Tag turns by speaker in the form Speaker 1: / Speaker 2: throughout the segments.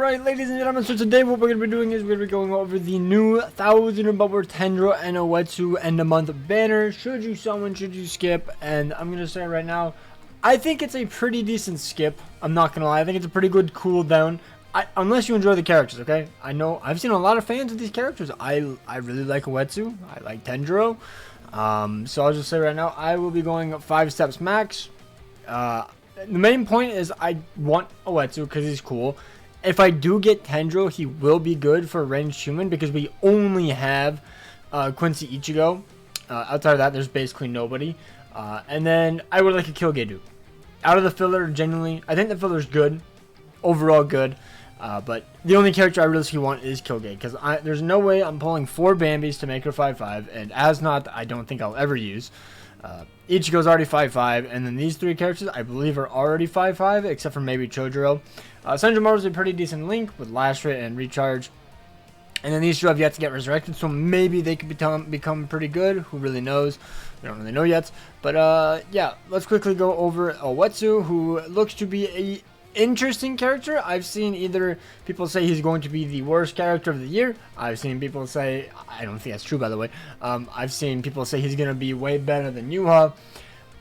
Speaker 1: Alright, ladies and gentlemen, so today what we're going to be doing is we're going to be going over the new 1000 and Bubble Tenjiro and Oh-Etsu end of month banner. Should you summon, should you skip? And I'm going to say right now, I think it's a pretty decent skip. I'm not going to lie, I think it's a pretty good cooldown. Unless you enjoy the characters, okay? I know, I've seen a lot of fans of these characters. I really like Oh-Etsu, I like Tenjiro. So I'll just say right now, I will be going 5 steps max. The main point is I want Oh-Etsu because he's cool. If I do get Tenjiro, he will be good for ranged human because we only have Quincy Ichigo. Outside of that, there's basically nobody. And then I would like a Kilgay. Out of the filler, genuinely, I think the filler's good. Overall good. But the only character I really want is Kilgay. Because there's no way I'm pulling 4 Bambis to make her 5-5. And as not, I don't think I'll ever use. Ichigo's already 5-5, and then these 3 characters I believe are already 5-5, except for maybe Chojuro. Senjumaru's a pretty decent link with Last Rate and Recharge, and then these 2 have yet to get resurrected, so maybe they could become pretty good. Who really knows? We don't really know yet. But yeah, let's quickly go over Oh-Etsu, who looks to be a interesting character. I've seen either people say he's going to be the worst character of the year. I've seen people say, I don't think that's true by the way, I've seen people say he's going to be way better than Yuha.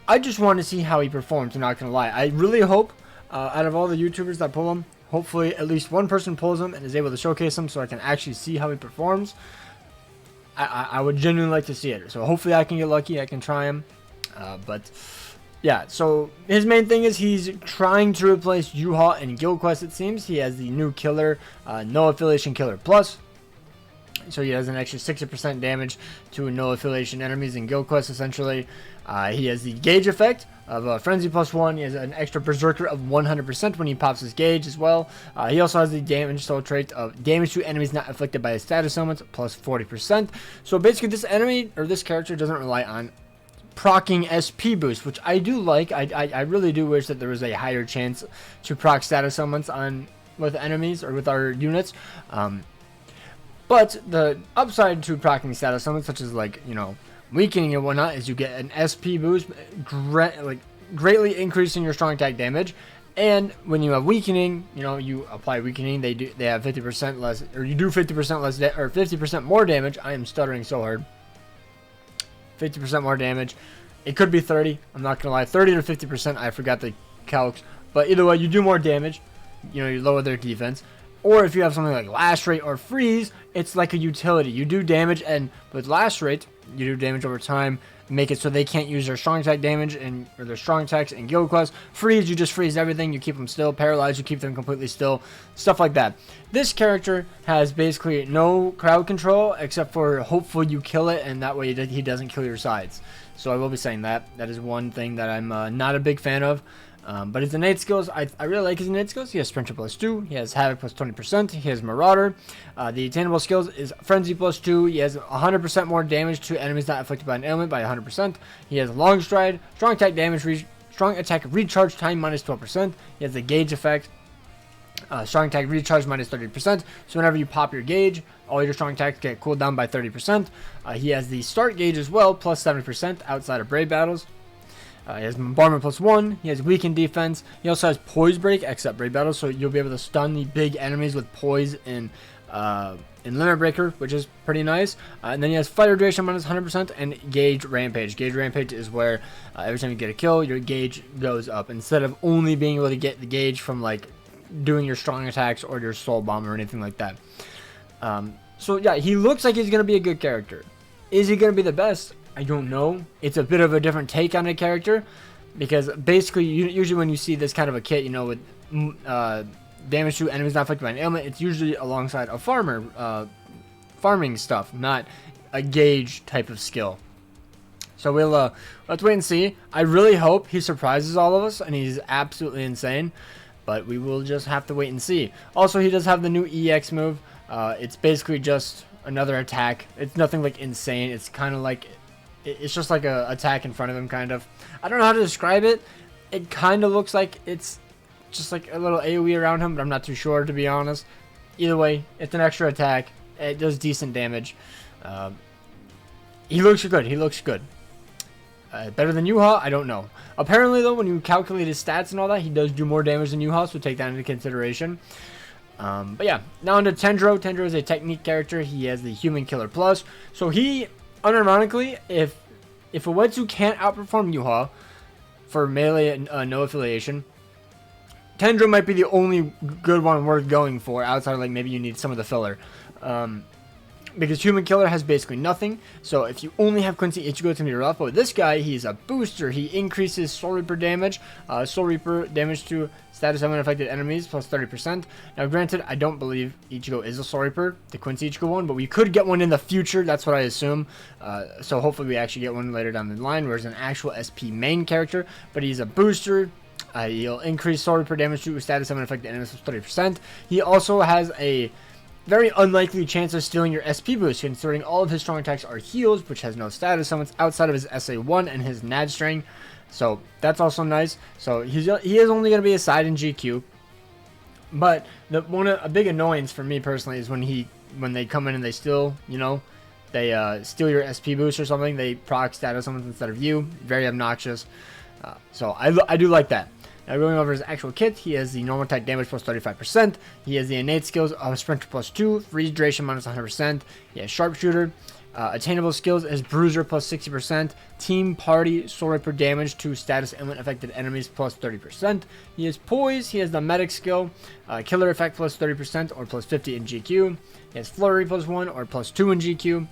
Speaker 1: I just want to see how he performs, I'm not going to lie. I really hope out of all the YouTubers that pull him, hopefully at least one person pulls him and is able to showcase him so I can actually see how he performs. I would genuinely like to see it, so hopefully I can get lucky, I can try him. But yeah, so his main thing is he's trying to replace Yuha in Guild Quest, it seems. He has the new killer, No Affiliation Killer Plus. So he has an extra 60% damage to no affiliation enemies in Guild Quest, essentially. He has the gauge effect of Frenzy +1. He has an extra Berserker of 100% when he pops his gauge as well. He also has the damage soul trait of damage to enemies not afflicted by his status elements plus 40%. So basically this enemy, or this character, doesn't rely on procking SP boost, which I do like. I really do wish that there was a higher chance to proc status elements with enemies or with our units. But the upside to proccing status elements, such as like, you know, weakening and whatnot, is you get an SP boost, greatly increasing your strong attack damage. And when you have weakening, you know, you apply weakening, they have 50% less, or you do 50% less, or 50% more damage. I am stuttering so hard. 50% more damage. It could be 30. I'm not gonna lie, 30 to 50%. I forgot the calcs, but either way, you do more damage. You know, you lower their defense. Or if you have something like Last Rate or Freeze, it's like a utility. You do damage, and with Last Rate, you do damage over time. Make it so they can't use their strong attack damage or their strong attacks in Guild Quest. Freeze, you just freeze everything. You keep them still. Paralyze, you keep them completely still. Stuff like that. This character has basically no crowd control except for hopefully you kill it, and that way he doesn't kill your sides. So I will be saying that. That is one thing that I'm not a big fan of. But his innate skills, I really like his innate skills. He has Friendship +2, he has Havoc +20%, he has Marauder. The attainable skills is Frenzy +2, he has 100% more damage to enemies not afflicted by an ailment by 100%. He has Long Stride, strong attack damage, strong attack recharge time -12%. He has the gauge effect, strong attack recharge -30%. So whenever you pop your gauge, all your strong attacks get cooled down by 30%. He has the start gauge as well, +70% outside of Brave Battles. He has Bombardment +1, he has Weakened Defense, he also has Poise Break except Brave Battles, so you'll be able to stun the big enemies with Poise in Limit Breaker, which is pretty nice. And then he has Fire Duration -100% and Gauge Rampage. Gauge Rampage is where every time you get a kill, your gauge goes up, instead of only being able to get the gauge from like doing your strong attacks or your Soul Bomb or anything like that. So yeah, he looks like he's going to be a good character. Is he going to be the best? I don't know. It's a bit of a different take on a character, because basically usually when you see this kind of a kit, you know, with damage to enemies not afflicted by an ailment, it's usually alongside a farmer, farming stuff, not a gauge type of skill. So we'll let's wait and see. I really hope he surprises all of us and he's absolutely insane, but we will just have to wait and see. Also, he does have the new EX move. It's basically just another attack. It's nothing like insane. It's kind of like, it's just like a attack in front of him, kind of. I don't know how to describe it. It kind of looks like it's just like a little AoE around him, but I'm not too sure, to be honest. Either way, it's an extra attack. It does decent damage. He looks good. He looks good. Better than Yuha? I don't know. Apparently, though, when you calculate his stats and all that, he does do more damage than Yuha, so take that into consideration. But yeah, now on to Tenjiro. Tenjiro is a technique character. He has the Human Killer Plus. So he, unironically, if Oh-Etsu can't outperform Yuha for melee and no affiliation, Tenjiro might be the only good one worth going for outside of like maybe you need some of the filler. Because Human Killer has basically nothing, so if you only have Quincy Ichigo, it's going to be rough. But with this guy, he's a booster. He increases Soul Reaper damage. Soul Reaper damage to status unaffected enemies plus 30%. Now granted, I don't believe Ichigo is a Soul Reaper, the Quincy Ichigo one, but we could get one in the future, that's what I assume. So hopefully we actually get one later down the line where it's an actual SP main character, but he's a booster. He'll increase Soul Reaper damage to status unaffected enemies plus 30%. He also has a very unlikely chance of stealing your SP boost, considering all of his strong attacks are heals, which has no status summons outside of his SA1 and his NAD string. So that's also nice. So he is only going to be a side in GQ. But a big annoyance for me personally is when they come in and they steal, they steal your SP boost or something. They proc status summons instead of you. Very obnoxious. So I do like that. Now going over his actual kit, he has the normal attack damage plus 35%. He has the innate skills of Sprinter plus 2, freeze duration minus 100%. He has Sharpshooter. Attainable skills is Bruiser plus 60%. Team Party Soul Reaper damage to status ailment affected enemies plus 30%. He has Poise. He has the Medic skill. Killer effect plus 30% or plus 50 in GQ. He has Flurry plus 1 or plus 2 in GQ.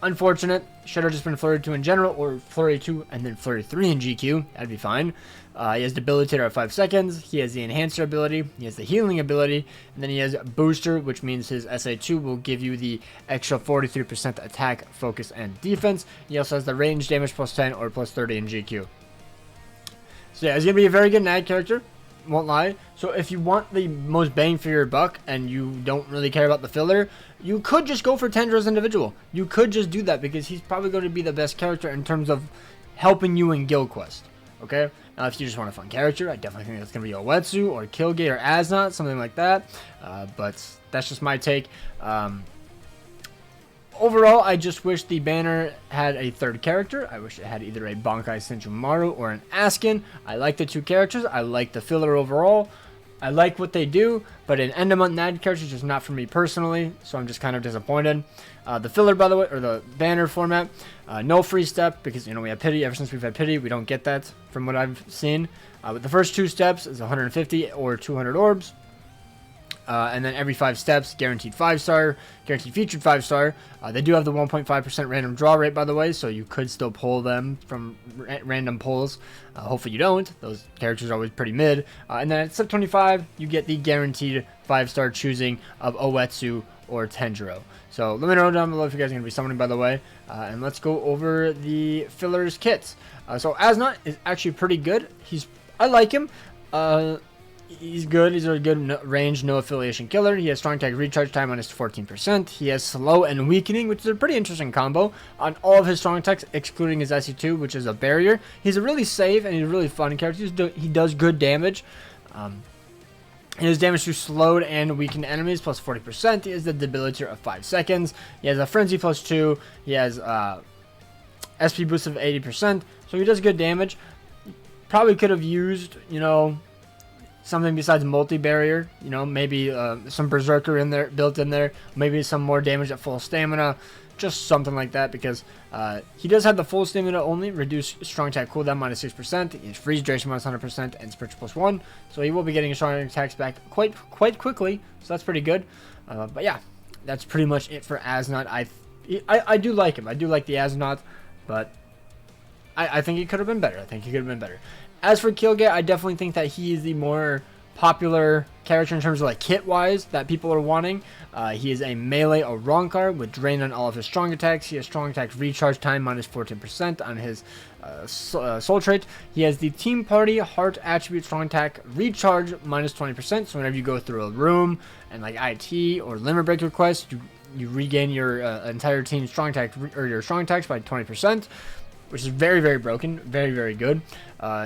Speaker 1: Unfortunate. Should have just been Flurry 2 in general, or Flurry 2 and then Flurry 3 in GQ. That'd be fine. He has Debilitator at 5 seconds. He has the Enhancer ability. He has the Healing ability. And then he has Booster, which means his SA2 will give you the extra 43% attack, focus, and defense. He also has the range damage plus 10 or plus 30 in GQ. So yeah, he's going to be a very good NAD character. Won't lie. So if you want the most bang for your buck and you don't really care about the filler, you could just go for Tenjiro's individual. You could just do that because he's probably going to be the best character in terms of helping you in Guild Quest. Okay? Now if you just want a fun character, I definitely think that's going to be Oh-Etsu or Killgate or Asnot, something like that. But that's just my take. Overall, I just wish the banner had a third character. I wish it had either a Bankai Senjumaru or an Askin. I like the two characters. I like the filler overall. I like what they do, but an end of month NAD character is just not for me personally, so I'm just kind of disappointed. The filler, by the way, or the banner format, no free step because we have pity. Ever since we've had pity, we don't get that from what I've seen. But the first 2 steps is 150 or 200 orbs. And then every 5 steps, guaranteed 5-star, guaranteed featured 5-star. They do have the 1.5% random draw rate, by the way, so you could still pull them from random pulls. Hopefully you don't. Those characters are always pretty mid. And then at step 25, you get the guaranteed 5-star choosing of Oh-Etsu or Tenjiro. So let me know down below if you guys are going to be summoning, by the way. And let's go over the fillers kits. So Asnot is actually pretty good. I like him. He's good. He's a good range, no affiliation killer. He has strong attack recharge time minus 14%. He has slow and weakening, which is a pretty interesting combo on all of his strong attacks, excluding his SE2, which is a barrier. He's a really safe and he's a really fun character. He does good damage. His damage to slowed and weakened enemies plus 40%. He has the debilitator of 5 seconds. He has a frenzy plus 2. He has SP boost of 80%. So he does good damage. Probably could have used, something besides multi-barrier, maybe some berserker in there, built in there, maybe some more damage at full stamina, just something like that, because he does have the full stamina only, reduced strong attack cooldown minus 6%, his freeze duration minus 100%, and spiritual plus 1, so he will be getting his strong attacks back quite quickly, so that's pretty good. But yeah, that's pretty much it for Asnot. I do like him. I do like the Asnot, but I think he could have been better. As for Killgate, I definitely think that he is the more popular character in terms of kit-wise that people are wanting. He is a melee Oronkar with drain on all of his strong attacks. He has strong attack recharge time minus 14% on his soul trait. He has the Team Party Heart attribute strong attack recharge minus 20%. So whenever you go through a room and IT or limit break request, you regain your entire team's strong attack or your strong attacks by 20%. Which is very, very broken. Very, very good.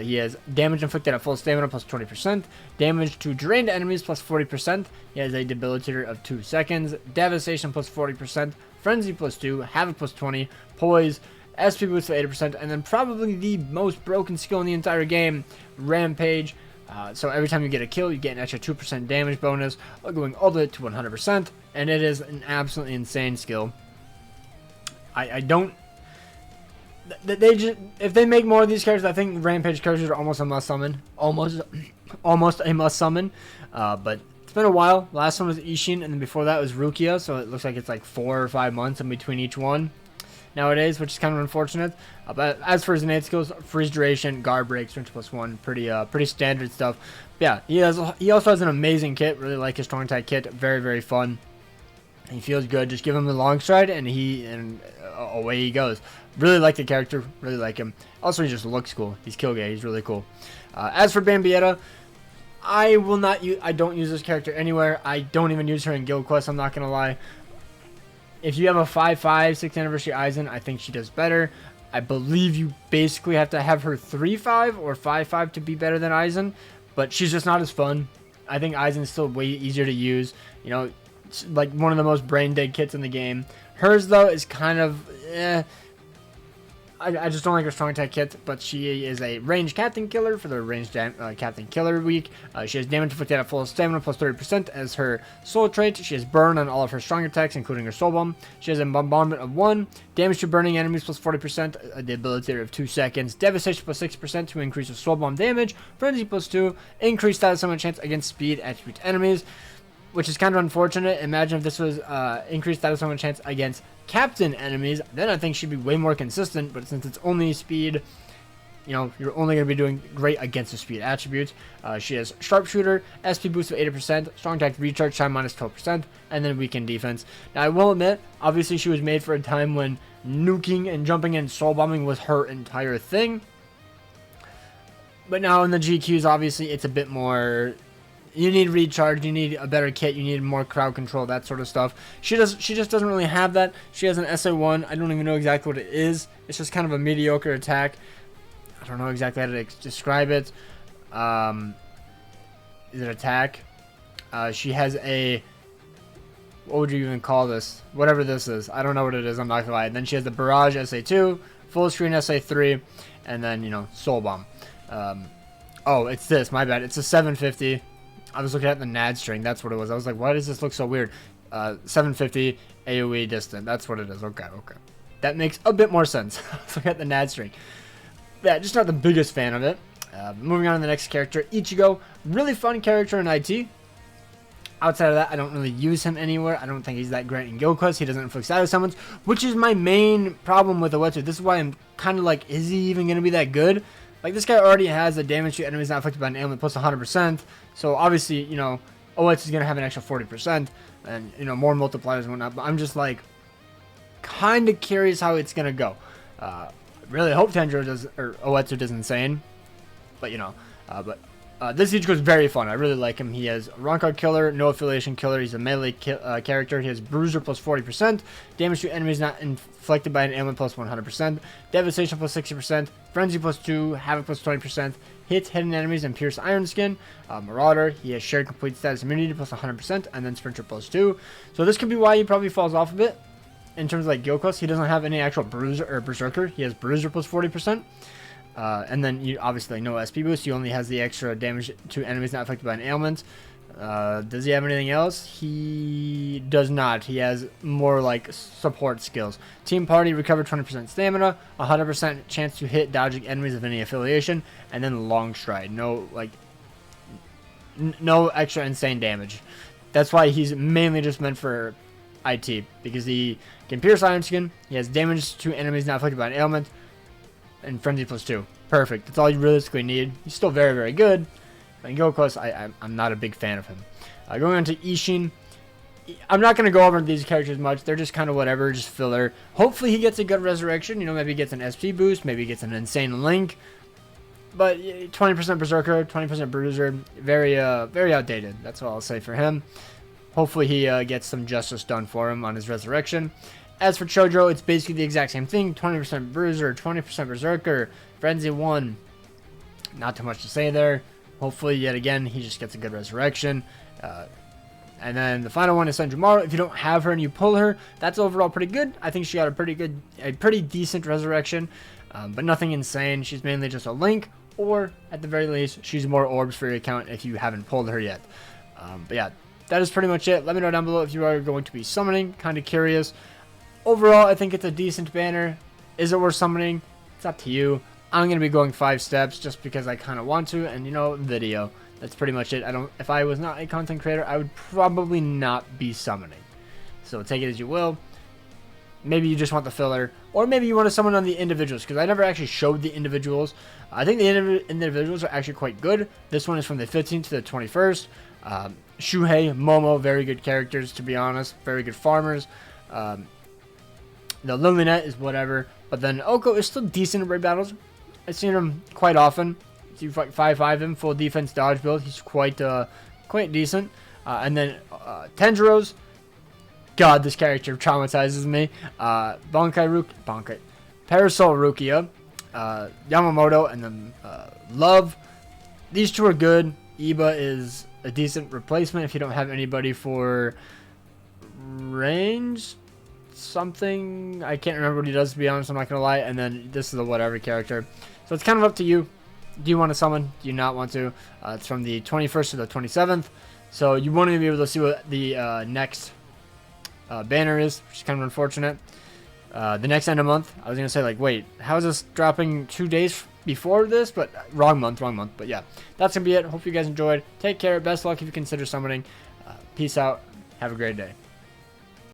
Speaker 1: He has damage inflicted at full stamina plus 20%. Damage to drained enemies plus 40%. He has a debilitator of 2 seconds. Devastation plus 40%. Frenzy plus 2. Havoc plus 20. Poise. SP boost for 80%. And then probably the most broken skill in the entire game. Rampage. So every time you get a kill, you get an extra 2% damage bonus, going all the way to 100%, and it is an absolutely insane skill. I don't... They just, if they make more of these characters, I think Rampage characters are almost a must summon. Almost a must summon. But it's been a while. Last one was Ishin, and then before that was Rukia, so it looks like it's like 4 or 5 months in between each one nowadays, which is kind of unfortunate. But as for his innate skills, freeze duration, guard break, strength +1, pretty standard stuff. But yeah, he also has an amazing kit. Really like his strong attack kit. Very, very fun. He feels good. Just give him the long stride, and away he goes. Really like the character. Really like him. Also, he just looks cool. He's kill gay. He's really cool. As for Bambietta, I don't use this character anywhere. I don't even use her in Guild Quest. I'm not gonna lie. If you have a 5/5 6th anniversary Aizen, I think she does better. I believe you basically have to have her 3/5 or 5/5 to be better than Aizen, but she's just not as fun. I think Aizen is still way easier to use. You know, it's like one of the most brain dead kits in the game. Hers though is kind of I just don't like her strong attack kit, but she is a ranged Captain Killer for the ranged Captain Killer week. She has damage inflicted at full stamina plus 30% as her soul trait. She has burn on all of her strong attacks, including her soul bomb. She has a bombardment of 1, damage to burning enemies plus 40%, the ability of 2 seconds, devastation plus 6% to increase her soul bomb damage, frenzy plus 2, increased status summon chance against speed attribute enemies, which is kind of unfortunate. Imagine if this was increased status summon chance against captain enemies, then I think she'd be way more consistent, but since it's only speed, you know, you're only going to be doing great against the speed attributes. She has sharpshooter, SP boost of 80%, strong attack recharge, shine minus 12%, and then weakened defense. Now I will admit, obviously she was made for a time when nuking and jumping and soul bombing was her entire thing, but now in the GQs, obviously it's a bit more. You need recharge, you need a better kit, you need more crowd control, that sort of stuff. She just doesn't really have that. She has an SA1. I don't even know exactly what it is. It's just kind of a mediocre attack. I don't know exactly how to describe it. Is it attack? She has a... What would you even call this? Whatever this is. I don't know what it is, I'm not gonna lie. And then she has the Barrage SA2, Full Screen SA3, and then, you know, Soul Bomb. Oh, it's this, my bad. It's a 750. I was looking at the NAD string. That's what it was. I was like, why does this look so weird? 750 AoE distant. That's what it is. Okay. That makes a bit more sense. Let's look at the NAD string. Yeah, just not the biggest fan of it. Moving on to the next character, Ichigo. Really fun character in IT. Outside of that, I don't really use him anywhere. I don't think he's that great in Guild Quest. He doesn't inflict status summons, which is my main problem with Oh-Etsu. This is why I'm kind of like, is he even going to be that good? Like, this guy already has a damage to enemies not affected by an ailment plus 100%. So, obviously, you know, Oh-Etsu is going to have an extra 40%. And, you know, more multipliers and whatnot. But I'm just, like, kind of curious how it's going to go. Really hope Tenjiro does, or Oh-Etsu does insane. But, you know, this Ichigo is very fun. I really like him. He has Rancard Killer, no affiliation killer. He's a melee character. He has Bruiser plus 40%, damage to enemies not inflicted by an ailment plus 100%, Devastation plus 60%, Frenzy plus 2, Havoc plus 20%, hits hidden enemies and Pierce Iron Skin. Marauder, he has Shared Complete Status Immunity plus 100%, and then Sprinter plus 2. So this could be why he probably falls off a bit. In terms of like Guild Quest, he doesn't have any actual Bruiser or Berserker. He has Bruiser plus 40%. And then you obviously no SP boost. He only has the extra damage to enemies not affected by an ailment. Does he have anything else? He does not. He has more like support skills. Team Party, recover 20% stamina, 100% chance to hit dodging enemies of any affiliation, and then Long Stride. No like no extra insane damage. That's why he's mainly just meant for IT, because he can pierce Iron Skin. He has damage to enemies not affected by an ailment. And Frenzy plus 2. Perfect. That's all you realistically need. He's still very, very good. But in Guild Quest, I'm not a big fan of him. Going on to Ishin. I'm not going to go over these characters much. They're just kind of whatever, just filler. Hopefully he gets a good resurrection. You know, maybe he gets an SP boost. Maybe he gets an insane link. But 20% Berserker, 20% Bruiser. Very, very outdated. That's all I'll say for him. Hopefully he gets some justice done for him on his resurrection. As for Chojo, it's basically the exact same thing. 20% Bruiser, 20% Berserker, Frenzy 1. Not too much to say there. Hopefully, yet again, he just gets a good resurrection. And then the final one is Senjumaru. If you don't have her and you pull her, that's overall pretty good. I think she got a pretty decent resurrection, but nothing insane. She's mainly just a link or at the very least, she's more orbs for your account if you haven't pulled her yet. But yeah, that is pretty much it. Let me know down below if you are going to be summoning. Kind of curious. Overall, I think it's a decent banner. Is it worth summoning? It's up to you. I'm going to be going 5 steps just because I kind of want to, and you know, video. That's pretty much it. If I was not a content creator, I would probably not be summoning. So take it as you will. Maybe you just want the filler, or maybe you want to summon on the individuals, because I never actually showed the individuals. I think the individuals are actually quite good. This one is from the 15th to the 21st. Shuhei, Momo, very good characters, to be honest. Very good farmers. The Lilinet is whatever. But then Oko is still decent in raid battles. I've seen him quite often. You fight 5-5 him, full defense dodge build. He's quite decent. And then Tenjiro's. God, this character traumatizes me. Parasol Rukia, Yamamoto, and then Love. These 2 are good. Iba is a decent replacement if you don't have anybody for range something. I can't remember what he does, to be honest. I'm not gonna lie. And then this is a whatever character. So it's kind of up to you. Do you want to summon? Do you not want to? It's from the 21st to the 27th. So you want to be able to see what the next banner is, which is kind of unfortunate. The next end of month, I was going to say, like, wait, how is this dropping 2 days before this? But wrong month. But yeah, that's going to be it. Hope you guys enjoyed. Take care. Best luck if you consider summoning. Peace out. Have a great day.